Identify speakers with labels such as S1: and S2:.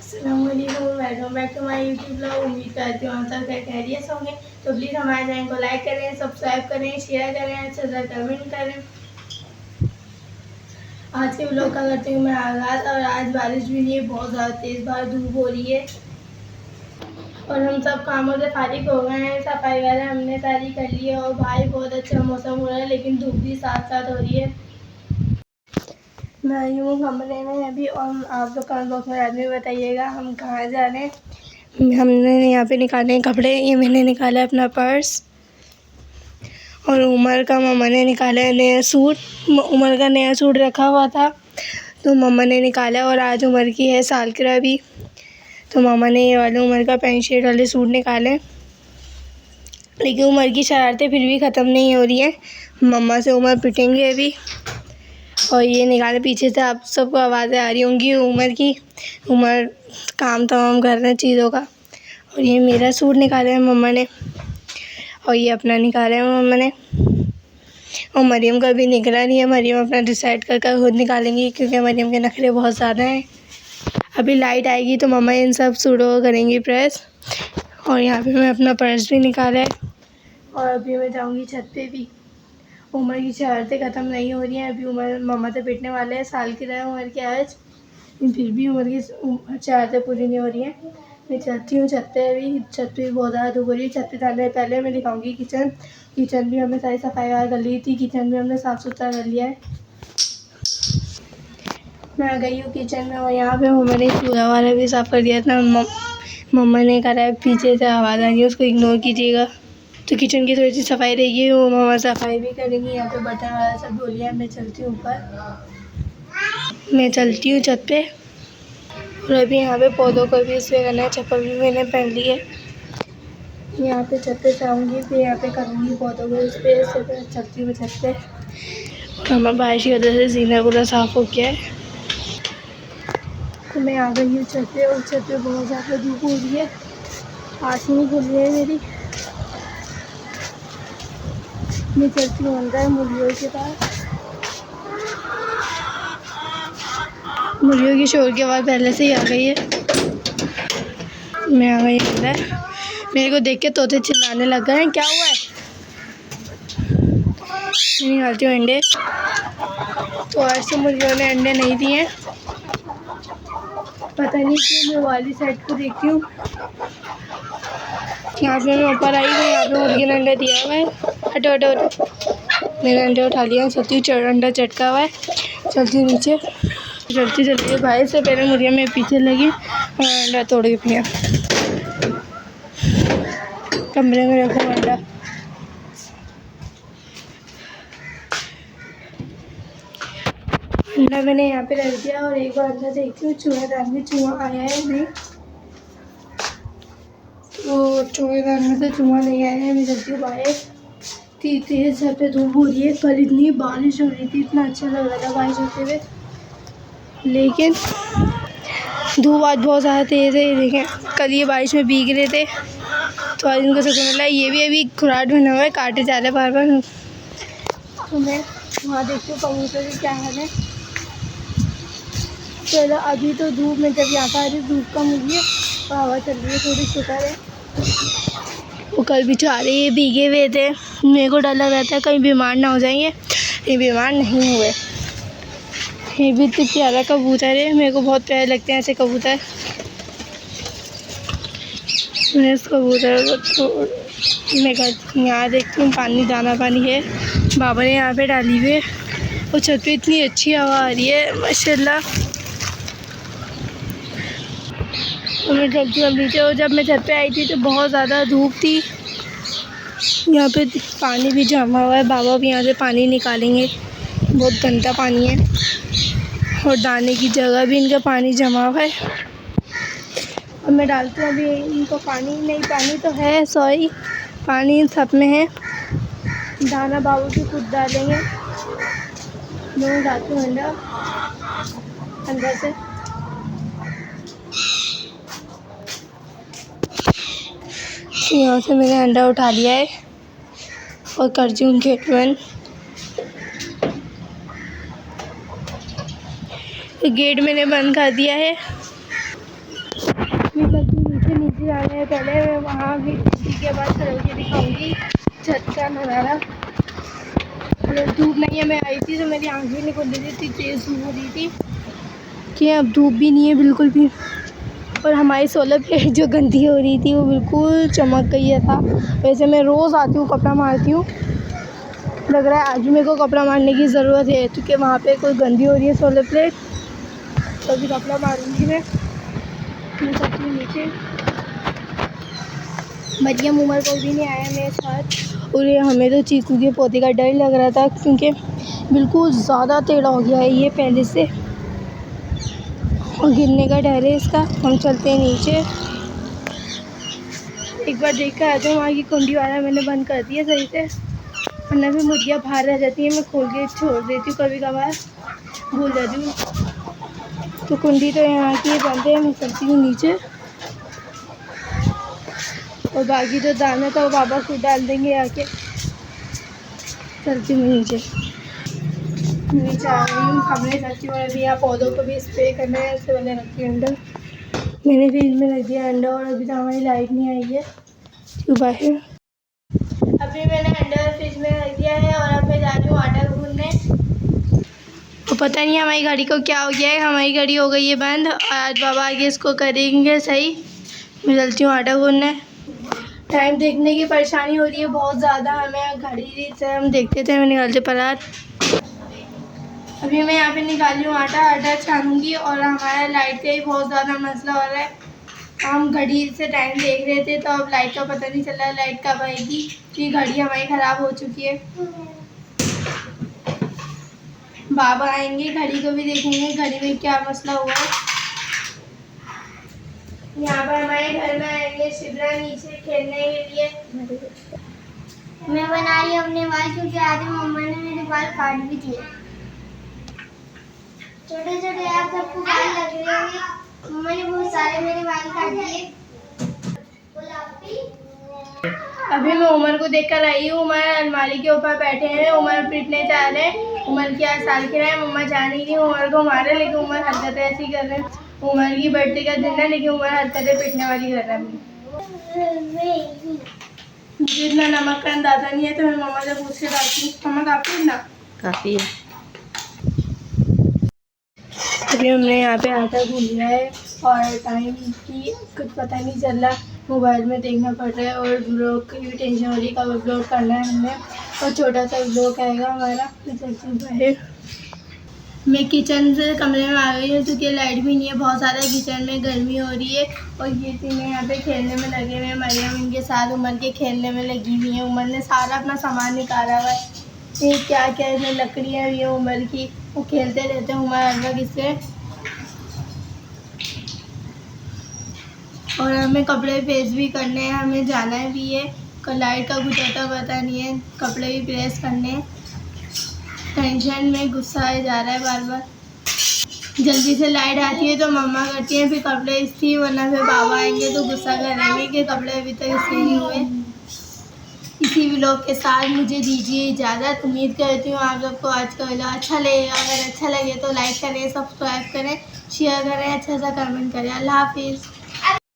S1: अस्सलामुअलैकुम, welcome back to my YouTube blog. उम्मीद करती हूँ आप सब खैरियत से होंगे। तो प्लीज़ हमारे चैनल को लाइक करें, सब्सक्राइब करें, शेयर करें, अच्छा सा कमेंट करें। आज के ब्लॉग का करती हूँ मैं आगाज़। और आज बारिश भी नहीं है, बहुत ज़्यादा तेज़ बाहर धूप हो रही है और हम सब कामों से फारिग हो गए हैं। सफाई वगैरह हमने सारी कर ली है और भाई बहुत अच्छा मौसम हो रहा है, लेकिन धूप भी साथ साथ हो रही है। मैं आई हूँ कमरे में अभी और आप लोग कमेंट बॉक्स में आदमी बताइएगा हम कहाँ जा रहे हैं। हमने यहाँ पे निकाले हैं कपड़े। ये मैंने निकाला है अपना पर्स और उमर का मम्मा ने निकाला है नया सूट। उमर का नया सूट रखा हुआ था तो मम्मा ने निकाला और आज उमर की है सालगिरह भी, तो मम्मा ने ये वाले उमर का पैंट शर्ट वाले सूट निकाले। लेकिन उमर की शरारतें फिर भी ख़त्म नहीं हो रही हैं। मम्मा से उमर पिटेंगे अभी। और ये निकाले पीछे से आप सबको आवाज़ें आ रही होंगी उमर की। उमर काम तमाम कर रहे हैं चीज़ों का। और ये मेरा सूट निकाला है मम्मा ने और ये अपना निकाला है मम्मा ने। और मरियम का भी निकला नहीं है। मरियम अपना डिसाइड कर खुद निकालेंगी क्योंकि मरियम के नखरे बहुत ज़्यादा हैं। अभी लाइट आएगी तो मम्मा इन सब सूटों को करेंगी प्रेस। और यहाँ पे मैं अपना पर्स भी निकाला है और अभी मैं जाऊँगी छत पे भी। उमर की शरारतें ख़त्म नहीं हो रही हैं। अभी उमर मम्मा से पिटने वाले हैं। सालगिरह है उमर की आज, फिर भी उमर की शरारतें पूरी नहीं हो रही हैं। मैं चलती हूँ छत पे। अभी छत पे बहुत ज़्यादा धूप हो रही है। छत पे जाने से पहले मैं दिखाऊंगी किचन भी हमने सारी सफाई वगैरह कर ली थी। किचन भी हमने साफ़ सुथरा कर लिया है। मैं आ गई हूँ किचन में और यहाँ पे मम्मा ने चूल्हा वाला भी साफ़ कर दिया था। मम्मा ने कहा है पीछे से आवाज़ आ रही है, उसको इग्नोर कीजिएगा। तो किचन की थोड़ी सी सफाई रहेगी, वो मम्मा सफाई भी करेंगी। यहाँ पे बर्तन वाला सब धो लिया। मैं चलती हूँ ऊपर, मैं चलती हूँ छत पे। और अभी यहाँ पे पौधों को भी स्प्रे करना है। चप्पल भी मैंने पहन ली है। यहाँ पे छत पे जाऊँगी फिर यहाँ पे करूँगी पौधों को स्प्रे। से चलती हूँ छत पे। और हमारा बारिश की वजह से सीना पूरा साफ़ हो गया है। तो मैं आ गई हूँ छत पे और छत पे बहुत ज़्यादा धूप हो रही है। आँख नहीं खुल रही है मेरी। मैं चलती हूँ अंदर मुर्गियों के पास। मुर्गियों की शोर की आवाज़ पहले से ही आ गई है। मैं आ गई अंदर। मेरे को देख के तोते चिल्लाने लग गए हैं। क्या हुआ है? मैं निकालती हूँ अंडे। तो आज से मुर्गियों ने अंडे नहीं दिए। पता नहीं क्यों। मैं वाली साइड को देखती हूँ। यहाँ पे मैं ऊपर आई हूँ। यहाँ पे मुर्गी ने अंडा दिया हुआ है। हटो हटो हटो। मैंने अंडे उठा लिया। चलती हूँ, अंडा चटका हुआ है। चलती हूँ नीचे। चलती भाई से पहले मुर्गियाँ मेरे पीछे लगी और अंडा तोड़ के पिया। कमरे में रखा अंडा। अंडा मैंने यहाँ पे रख दिया और एक बार अंदर देखती हूँ चूहेदार में चूहा आया है नहीं। तो चूहेदार में से चूहा नहीं आया है। मैं चलती हूँ बाहर। तेज़ छत पे धूप हो रही है। कल इतनी बारिश हो रही थी, इतना अच्छा लग रहा था बारिश होते हुए, लेकिन धूप आज बहुत ज़्यादा तेज़ है। ये देखें, कल ये बारिश में भीग रहे थे तो आज इनको सुकून मिला। ये भी अभी खुराट बना हुआ है, काटे जा रहे बार बार। तो मैं वहाँ देखती हूँ कबूतर की क्या हाल है। चलो अभी तो धूप में जब यहाँ पर आ रही धूप कम हुई है और हवा चल रही है थोड़ी, शुक्र है। वो कल बेचारे ये भीगे हुए थे। मेरे को डर लग रहा था कहीं बीमार ना हो जाएंगे। ये बीमार नहीं हुए। ये भी इतनी प्यारा कबूतर है। मेरे को बहुत प्यारे लगते हैं ऐसे कबूतर। मैं इस कबूतर को मैं यहाँ देखती हूँ पानी, दाना पानी है। बाबा ने यहाँ पे डाली हुई है और छत पे इतनी अच्छी हवा आ रही है माशाल्लाह। तो मैं चलती हूँ नीचे। और जब मैं छत पे आई थी तो बहुत ज़्यादा धूप थी। यहाँ पे पानी भी जमा हुआ है। बाबा भी यहाँ से पानी निकालेंगे। बहुत गंदा पानी है और दाने की जगह भी इनका पानी जमा हुआ है। और मैं डालती हूँ अभी इनको पानी। नहीं, पानी तो है, सॉरी, पानी इन सब में है। दाना बाबू भी खुद डालेंगे। मैं डालती हूँ अंडा अंदर से। यहाँ से मैंने अंडा उठा लिया है और करती हूँ गेट बंद। तो गेट मैंने बंद कर दिया है। नीचे नीचे जाने से पहले मैं वहाँ भी के बाद चल के दिखाऊंगी छत का नज़ारा। धूप नहीं है, मैं आई थी तो मेरी आँख भी नहीं खुल रही थी, इतनी तेज़ धूप हो रही थी कि अब धूप भी नहीं है बिल्कुल भी। और हमारी सोलर प्लेट जो गंदी हो रही थी वो बिल्कुल चमक गई था। वैसे मैं रोज़ आती हूँ कपड़ा मारती हूँ, लग रहा है आज भी मेरे को कपड़ा मारने की ज़रूरत है क्योंकि वहाँ पे कोई गंदी हो रही है सोलर प्लेट। तो अभी कपड़ा मारूंगी मैं सकती हूँ नीचे। मरियम उमर को भी नहीं आया मेरे साथ, और ये हमें तो चीकू के पौधे का डर लग रहा था क्योंकि बिल्कुल ज़्यादा टेढ़ा हो गया है ये पहले से और गिरने का डर है इसका। हम चलते हैं नीचे, एक बार देख कर आ जाओ। वहाँ की कुंडी वाला मैंने बंद कर दिया सही से, वरना फिर मुर्गियाँ बाहर रह जाती है, मैं खोल के छोड़ देती हूँ, कभी कभार भूल जाती हूँ। तो कुंडी तो यहाँ की बंद है, मैं चलती हूँ नीचे। और बाकी जो दाना था वो पापा खुद डाल देंगे आके। चलती हूँ नीचे आ रही हूँ, कमरे जाती हूँ। अभी यहाँ पौधों को भी स्प्रे करना है, इससे पहले रखती हूँ अंडर। मैंने फ्रिज में रख दिया अंडा और अभी तो हमारी लाइट नहीं आई है बाहर। अभी मैंने अंडा फ्रिज में रख दिया है और अब मैं जा रही हूँ आटा गूंदने। तो पता नहीं हमारी गाड़ी को क्या हो गया है, हमारी गाड़ी हो गई है बंद। आज बाबा आगे इसको करेंगे सही। मैं चलती हूँ आटा गूंदने। टाइम देखने की परेशानी हो रही है बहुत ज़्यादा हमें, घड़ी से हम देखते थे मैं निकालते परात। अभी मैं यहाँ पे निकाली हूँ आटा छानूंगी। और हमारा लाइट का ही बहुत ज़्यादा मसला हो रहा है। हम घड़ी से टाइम देख रहे थे तो अब लाइट का पता नहीं चल रहा है लाइट कब आएगी, क्योंकि घड़ी हमारी ख़राब हो चुकी है। बाबा आएंगे, घड़ी को भी देखेंगे घड़ी में क्या मसला हुआ है। यहाँ पर हमारे घर में आएंगे शिवरा नीचे खेलने के लिए।
S2: मैं बना रही हूँ अपने बाल क्योंकि आज मम्मा ने मेरे बाल काट भी दिए। छोटे छोटे आप सबको बाल लग रहे होंगे, मम्मा ने बहुत सारे मेरे बाल काट दिए।
S1: अभी मैं उमर को देख कर आई हूँ। उमर अलमारी के ऊपर बैठे हैं, उमर पिटने जा रहे हैं। उमर की 8 साल की है, मम्मा जा नहीं रही उमर को मारे, लेकिन उमर हरकतें ऐसी कर रहे हैं। उमर की बर्थडे का दिन है लेकिन उमर हरकतें पिटने वाली कर रहा है। मुझे इतना नमक का अंदाजा नहीं है तो मैं मम्मा से पूछ के डालती हूँ। मम्मा काफ़ी इतना
S3: काफ़ी है।
S1: अभी हमने यहाँ पे आटा गूंद लिया है और टाइम की कुछ पता नहीं चल रहा, मोबाइल में देखना पड़ रहा है। और ब्लॉग की भी टेंशन हो रही है, कब अपलोड करना है हमने। और छोटा सा ब्लॉग आएगा हमारा। बाहर मैं किचन से कमरे में आ गई हूँ क्योंकि लाइट भी नहीं है, बहुत ज़्यादा किचन में गर्मी हो रही है। और ये तीनों यहाँ पे खेलने में लगे हुए हैं, मरियम इनके साथ उमर के खेलने में लगी हुई है। उमर ने सारा अपना सामान निकाला हुआ है, ये क्या क्या इसमें लकड़ियाँ भी है उमर की, वो खेलते रहते हैं उमर हर वक्त इससे। और हमें कपड़े प्रेस भी करने हैं, हमें जाना भी है। लाइट का कुछ होता पता नहीं है, कपड़े भी प्रेस करने हैं। टेंशन में गुस्सा आ जा रहा है बार बार। जल्दी से लाइट आती है तो मम्मा करती है फिर कपड़े इस्त्री, वरना फिर बाबा आएंगे तो गुस्सा करेंगे कि कपड़े अभी तक इस्त्री नहीं हुए। इसी व्लॉग के साथ मुझे दीजिए इजाज़त। उम्मीद करती हूँ आप सबको आज का व्लॉग अच्छा लगे। अगर अच्छा लगे तो लाइक करें, सब्सक्राइब करें, शेयर करें, अच्छा सा कमेंट करें। अल्लाह हाफिज़।